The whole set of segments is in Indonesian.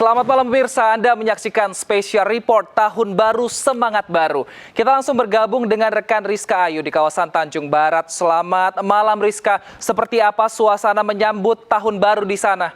Selamat malam pemirsa, Anda menyaksikan Special Report Tahun Baru Semangat Baru. Kita langsung bergabung dengan rekan Rizka Ayu di kawasan Tanjung Barat. Selamat malam Rizka, seperti apa suasana menyambut Tahun Baru di sana?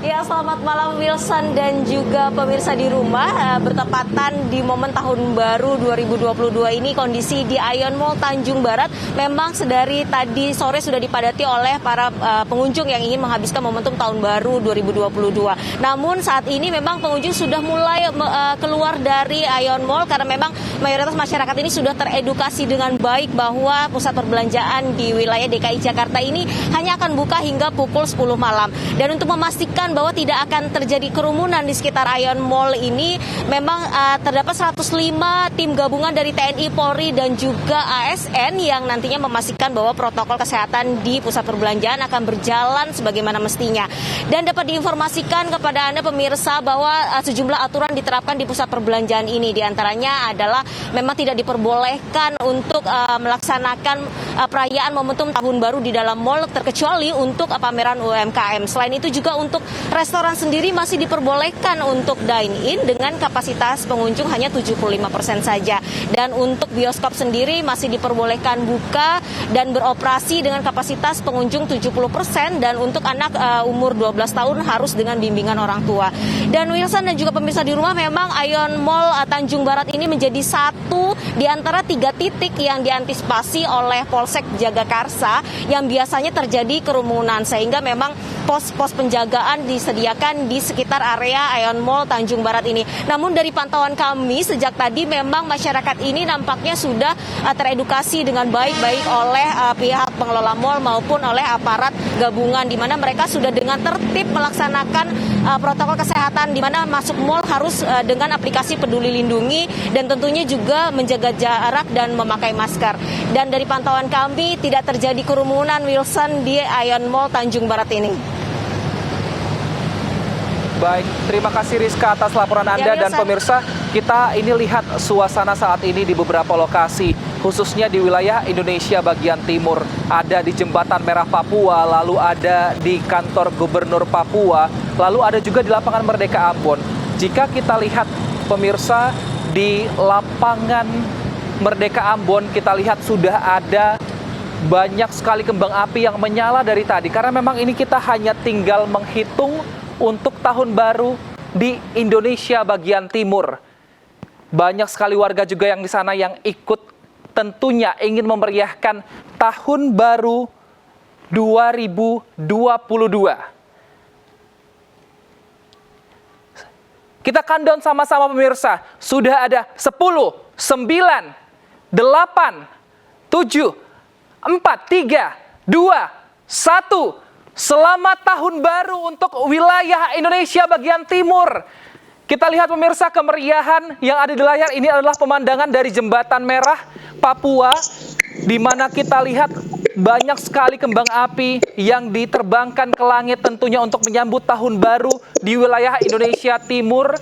Ya, selamat malam Wilson dan juga pemirsa di rumah. Bertepatan di momen Tahun Baru 2022 ini, kondisi di Ion Mall Tanjung Barat memang sedari tadi sore sudah dipadati oleh para pengunjung yang ingin menghabiskan momentum Tahun Baru 2022. Namun saat ini memang pengunjung sudah mulai keluar dari Ion Mall karena memang mayoritas masyarakat ini sudah teredukasi dengan baik bahwa pusat perbelanjaan di wilayah DKI Jakarta ini hanya akan buka hingga pukul 10 malam. Dan untuk memastikan bahwa tidak akan terjadi kerumunan di sekitar Ion Mall ini, memang terdapat 105 tim gabungan dari TNI, Polri, dan juga ASN yang nantinya memastikan bahwa protokol kesehatan di pusat perbelanjaan akan berjalan sebagaimana mestinya. Dan dapat diinformasikan kepada Anda pemirsa bahwa sejumlah aturan diterapkan di pusat perbelanjaan ini. Di antaranya adalah memang tidak diperbolehkan untuk melaksanakan perayaan momentum Tahun Baru di dalam mall terkecuali untuk pameran UMKM. Selain itu juga untuk restoran sendiri masih diperbolehkan untuk dine-in dengan kapasitas pengunjung hanya 75% saja. Dan untuk bioskop sendiri masih diperbolehkan buka dan beroperasi dengan kapasitas pengunjung 70%, dan untuk anak umur 12 tahun harus dengan bimbingan orang tua. Dan Wilson dan juga pemirsa di rumah, memang Ion Mall Tanjung Barat ini menjadi satu di antara 3 titik yang diantisipasi oleh Polsek Jagakarsa yang biasanya terjadi kerumunan, sehingga memang pos-pos penjagaan disediakan di sekitar area Ion Mall Tanjung Barat ini. Namun dari pantauan kami sejak tadi memang masyarakat ini nampaknya sudah teredukasi dengan baik oleh pihak pengelola mall maupun oleh aparat gabungan, di mana mereka sudah dengan tertib melaksanakan protokol kesehatan, di mana masuk mall harus dengan aplikasi Peduli Lindungi dan tentunya juga menjaga jarak dan memakai masker. Dan dari pantauan kami tidak terjadi kerumunan Wilson di Ion Mall Tanjung Barat ini. Baik, terima kasih Rizka atas laporan Anda. Dan pemirsa, kita ini lihat suasana saat ini di beberapa lokasi, khususnya di wilayah Indonesia bagian timur. Ada di Jembatan Merah Papua, lalu ada di kantor Gubernur Papua, lalu ada juga di Lapangan Merdeka Ambon. Jika kita lihat pemirsa, di Lapangan Merdeka Ambon kita lihat sudah ada banyak sekali kembang api yang menyala dari tadi. Karena memang ini kita hanya tinggal menghitung untuk Tahun Baru di Indonesia bagian timur. Banyak sekali warga juga yang di sana yang ikut tentunya ingin memeriahkan Tahun Baru 2022. Kita countdown sama-sama pemirsa. Sudah ada 10, 9, 8, 7, 4, 3, 2, 1. Selamat Tahun Baru untuk wilayah Indonesia bagian timur. Kita lihat pemirsa, kemeriahan yang ada di layar ini adalah pemandangan dari Jembatan Merah Papua, di mana kita lihat banyak sekali kembang api yang diterbangkan ke langit tentunya untuk menyambut Tahun Baru di wilayah Indonesia Timur.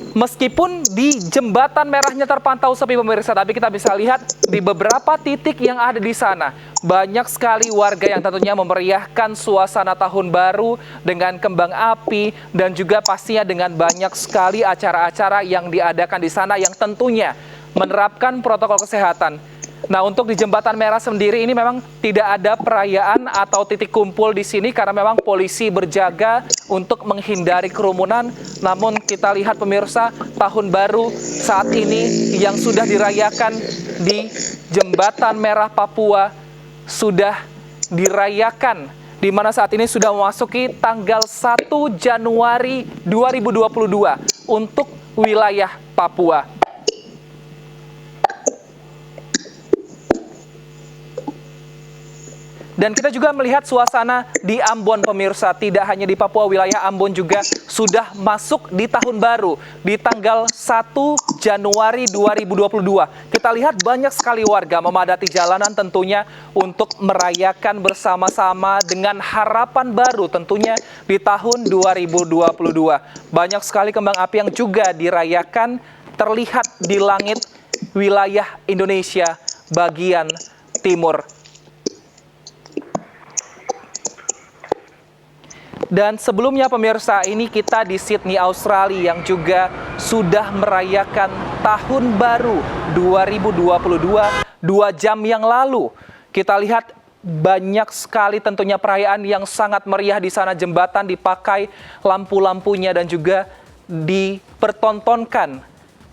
Meskipun di Jembatan Merahnya terpantau sepi pemirsa, tapi kita bisa lihat di beberapa titik yang ada di sana banyak sekali warga yang tentunya memeriahkan suasana Tahun Baru dengan kembang api dan juga pastinya dengan banyak sekali acara-acara yang diadakan di sana yang tentunya menerapkan protokol kesehatan. Nah, untuk di Jembatan Merah sendiri ini memang tidak ada perayaan atau titik kumpul di sini karena memang polisi berjaga untuk menghindari kerumunan. Namun kita lihat pemirsa, Tahun Baru saat ini yang sudah dirayakan di Jembatan Merah Papua sudah dirayakan, di mana saat ini sudah memasuki tanggal 1 Januari 2022 untuk wilayah Papua. Dan kita juga melihat suasana di Ambon pemirsa, tidak hanya di Papua, wilayah Ambon juga sudah masuk di Tahun Baru di tanggal 1 Januari 2022. Kita lihat banyak sekali warga memadati jalanan tentunya untuk merayakan bersama-sama dengan harapan baru tentunya di tahun 2022. Banyak sekali kembang api yang juga dirayakan terlihat di langit wilayah Indonesia bagian timur. Dan sebelumnya pemirsa, ini kita di Sydney, Australia yang juga sudah merayakan Tahun Baru 2022 2 jam yang lalu. Kita lihat banyak sekali tentunya perayaan yang sangat meriah di sana. Jembatan dipakai lampu-lampunya dan juga dipertontonkan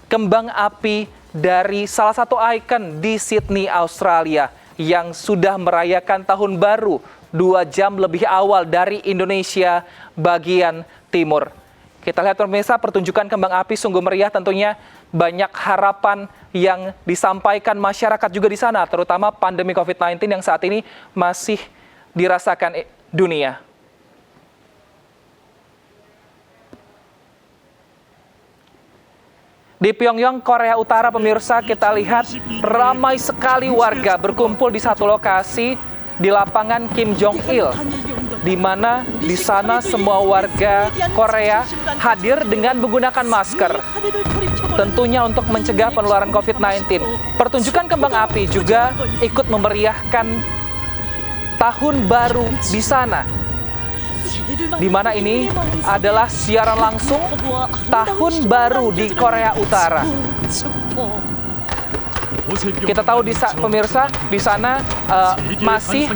kembang api dari salah satu ikon di Sydney, Australia yang sudah merayakan Tahun Baru 2 jam lebih awal dari Indonesia bagian timur. Kita lihat pemirsa, pertunjukan kembang api sungguh meriah, tentunya banyak harapan yang disampaikan masyarakat juga di sana, terutama pandemi COVID-19 yang saat ini masih dirasakan dunia. Di Pyongyang, Korea Utara, pemirsa, kita lihat ramai sekali warga berkumpul di satu lokasi di lapangan Kim Jong Il, di mana di sana semua warga Korea hadir dengan menggunakan masker, tentunya untuk mencegah penularan COVID-19. Pertunjukan kembang api juga ikut memeriahkan Tahun Baru di sana, di mana ini adalah siaran langsung Tahun Baru di Korea Utara. Kita tahu pemirsa, di sana masih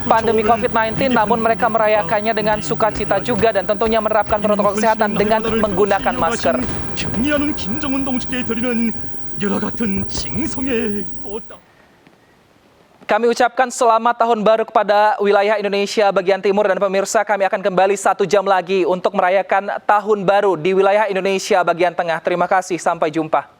pandemi COVID-19, namun mereka merayakannya dengan sukacita juga dan tentunya menerapkan protokol kesehatan dengan menggunakan masker. Kami ucapkan selamat Tahun Baru kepada wilayah Indonesia bagian timur, dan pemirsa, kami akan kembali 1 jam lagi untuk merayakan Tahun Baru di wilayah Indonesia bagian tengah. Terima kasih, sampai jumpa.